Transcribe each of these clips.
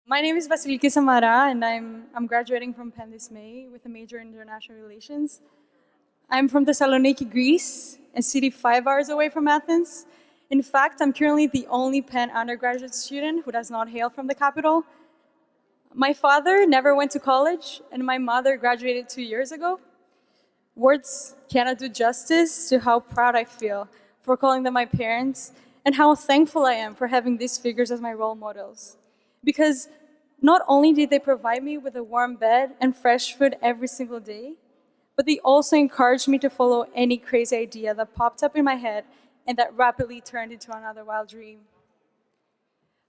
My name is Vasiliki and I'm graduating from Penn this May with a major in international relations. I'm from Thessaloniki, Greece, a city 5 hours away from Athens. In fact, I'm currently the only Penn undergraduate student who does not hail from the capital. My father never went to college, and my mother graduated 2 years ago. Words cannot do justice to how proud I feel for calling them my parents and how thankful I am for having these figures as my role models. Because not only did they provide me with a warm bed and fresh food every single day, but they also encouraged me to follow any crazy idea that popped up in my head and that rapidly turned into another wild dream.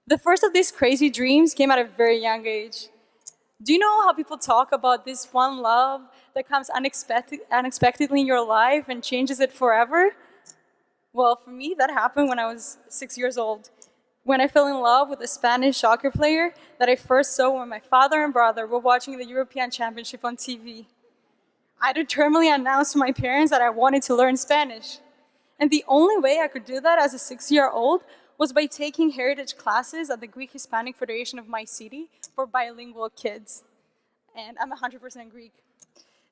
The first of these crazy dreams came at a very young age. Do you know how people talk about this one love that comes unexpectedly in your life and changes it forever? Well, for me, that happened when I was 6 years old, when I fell in love with a Spanish soccer player that I first saw when my father and brother were watching the European Championship on TV. I determinedly announced to my parents that I wanted to learn Spanish. And the only way I could do that as a 6-year-old was by taking heritage classes at the Greek Hispanic Federation of my city for bilingual kids. And I'm 100% Greek.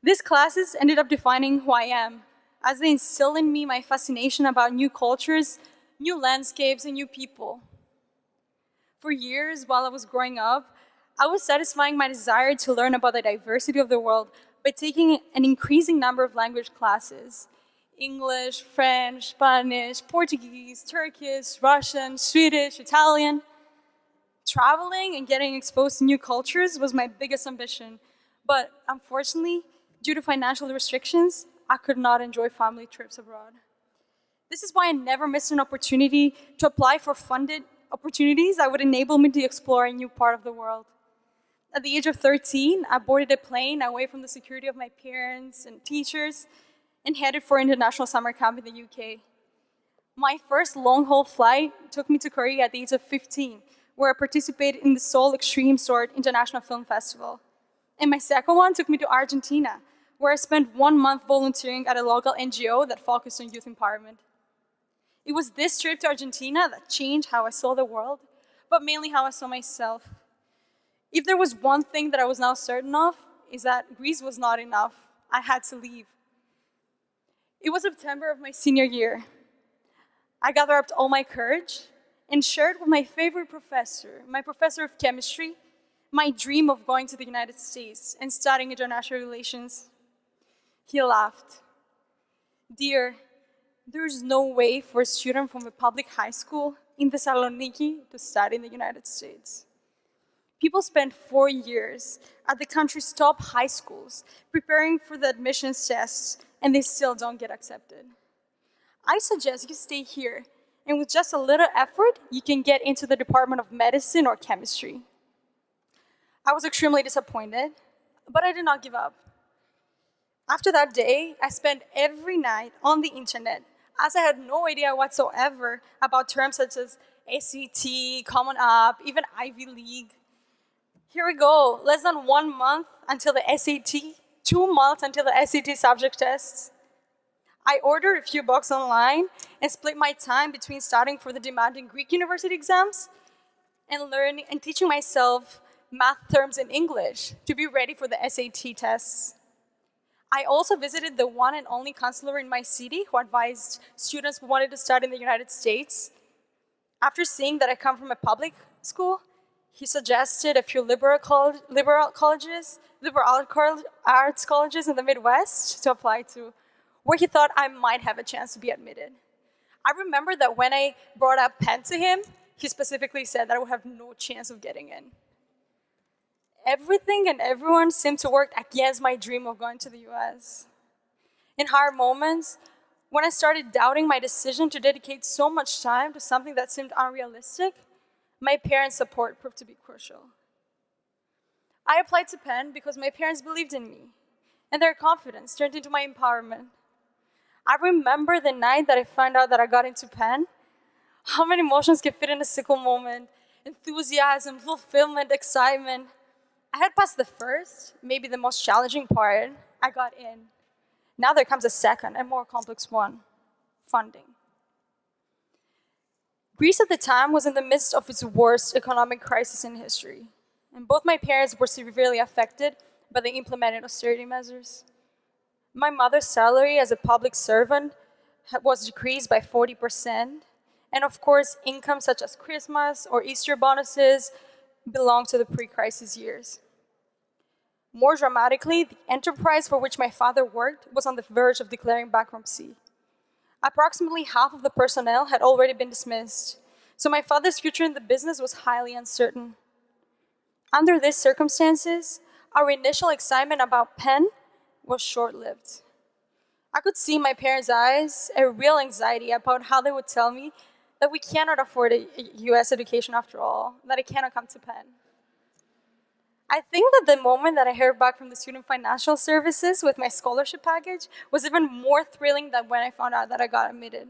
These classes ended up defining who I am, as they instill in me my fascination about new cultures, new landscapes, and new people. For years, while I was growing up, I was satisfying my desire to learn about the diversity of the world by taking an increasing number of language classes. English, French, Spanish, Portuguese, Turkish, Russian, Swedish, Italian. Traveling and getting exposed to new cultures was my biggest ambition, but unfortunately, due to financial restrictions, I could not enjoy family trips abroad. This is why I never missed an opportunity to apply for funded opportunities that would enable me to explore a new part of the world. At the age of 13, I boarded a plane away from the security of my parents and teachers and headed for international summer camp in the UK. My first long-haul flight took me to Korea at the age of 15, where I participated in the Seoul Extreme Sword International Film Festival. And my second one took me to Argentina, where I spent 1 month volunteering at a local NGO that focused on youth empowerment. It was this trip to Argentina that changed how I saw the world, but mainly how I saw myself. If there was one thing that I was now certain of, is that Greece was not enough. I had to leave. It was September of my senior year. I gathered up all my courage and shared with my favorite professor, my professor of chemistry, my dream of going to the United States and studying international relations. He laughed. Dear, there's no way for a student from a public high school in Thessaloniki to study in the United States. People spend 4 years at the country's top high schools preparing for the admissions tests, and they still don't get accepted. I suggest you stay here, and with just a little effort, you can get into the Department of Medicine or Chemistry. I was extremely disappointed, but I did not give up. After that day, I spent every night on the internet, as I had no idea whatsoever about terms such as SAT, Common App, even Ivy League. Here we go, less than 1 month until the SAT, 2 months until the SAT subject tests. I ordered a few books online and split my time between studying for the demanding Greek university exams and learning and teaching myself math terms in English to be ready for the SAT tests. I also visited the one and only counselor in my city who advised students who wanted to study in the United States. After seeing that I come from a public school, he suggested a few liberal arts colleges in the Midwest to apply to, where he thought I might have a chance to be admitted. I remember that when I brought up Penn to him, he specifically said that I would have no chance of getting in. Everything and everyone seemed to work against my dream of going to the US. In hard moments, when I started doubting my decision to dedicate so much time to something that seemed unrealistic, my parents' support proved to be crucial. I applied to Penn because my parents believed in me, and their confidence turned into my empowerment. I remember the night that I found out that I got into Penn, how many emotions can fit in a single moment: enthusiasm, fulfillment, excitement. I had passed the first, maybe the most challenging part. I got in. Now there comes a second and more complex one: funding. Greece at the time was in the midst of its worst economic crisis in history. and both my parents were severely affected by the implemented austerity measures. My mother's salary as a public servant was decreased by 40%, and of course, income such as Christmas or Easter bonuses belong to the pre-crisis years. More dramatically, the enterprise for which my father worked was on the verge of declaring bankruptcy. Approximately half of the personnel had already been dismissed, so my father's future in the business was highly uncertain. Under these circumstances, our initial excitement about Penn was short-lived. I could see in my parents' eyes a real anxiety about how they would tell me that we cannot afford a US education after all, that I cannot come to Penn. I think that the moment that I heard back from the Student Financial Services with my scholarship package was even more thrilling than when I found out that I got admitted.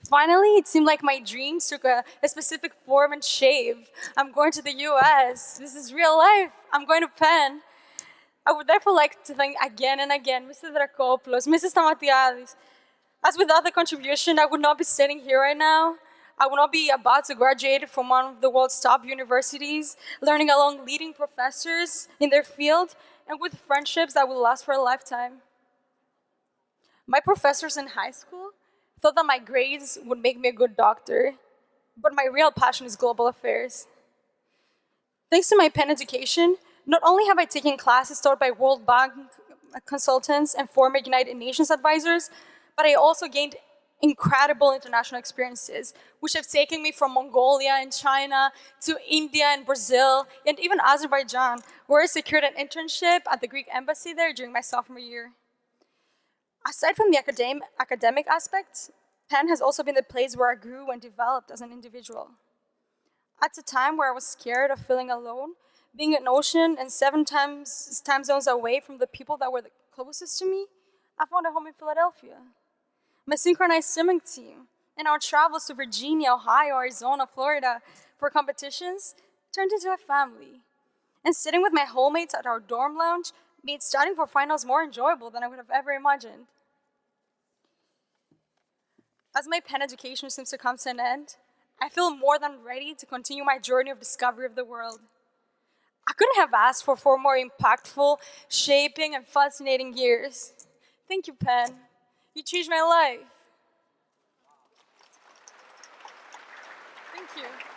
Finally, it seemed like my dreams took a specific form and shape. I'm going to the US. This is real life. I'm going to Penn. I would therefore like to thank again and again Mr. Dracopoulos, Mrs. Tamatiadis. As without the contribution, I would not be sitting here right now. I would not be about to graduate from one of the world's top universities, learning along leading professors in their field, and with friendships that will last for a lifetime. My professors in high school thought that my grades would make me a good doctor, but my real passion is global affairs. Thanks to my Penn education, not only have I taken classes taught by World Bank consultants and former United Nations advisors, but I also gained incredible international experiences, which have taken me from Mongolia and China to India and Brazil, and even Azerbaijan, where I secured an internship at the Greek embassy there during my sophomore year. Aside from the academic aspects, Penn has also been the place where I grew and developed as an individual. At a time where I was scared of feeling alone, being an ocean and 7 time zones away from the people that were the closest to me, I found a home in Philadelphia. My synchronized swimming team and our travels to Virginia, Ohio, Arizona, Florida for competitions turned into a family. And sitting with my hallmates at our dorm lounge made studying for finals more enjoyable than I would have ever imagined. As my Penn education seems to come to an end, I feel more than ready to continue my journey of discovery of the world. I couldn't have asked for 4 more impactful, shaping, and fascinating years. Thank you, Penn. You changed my life. Thank you.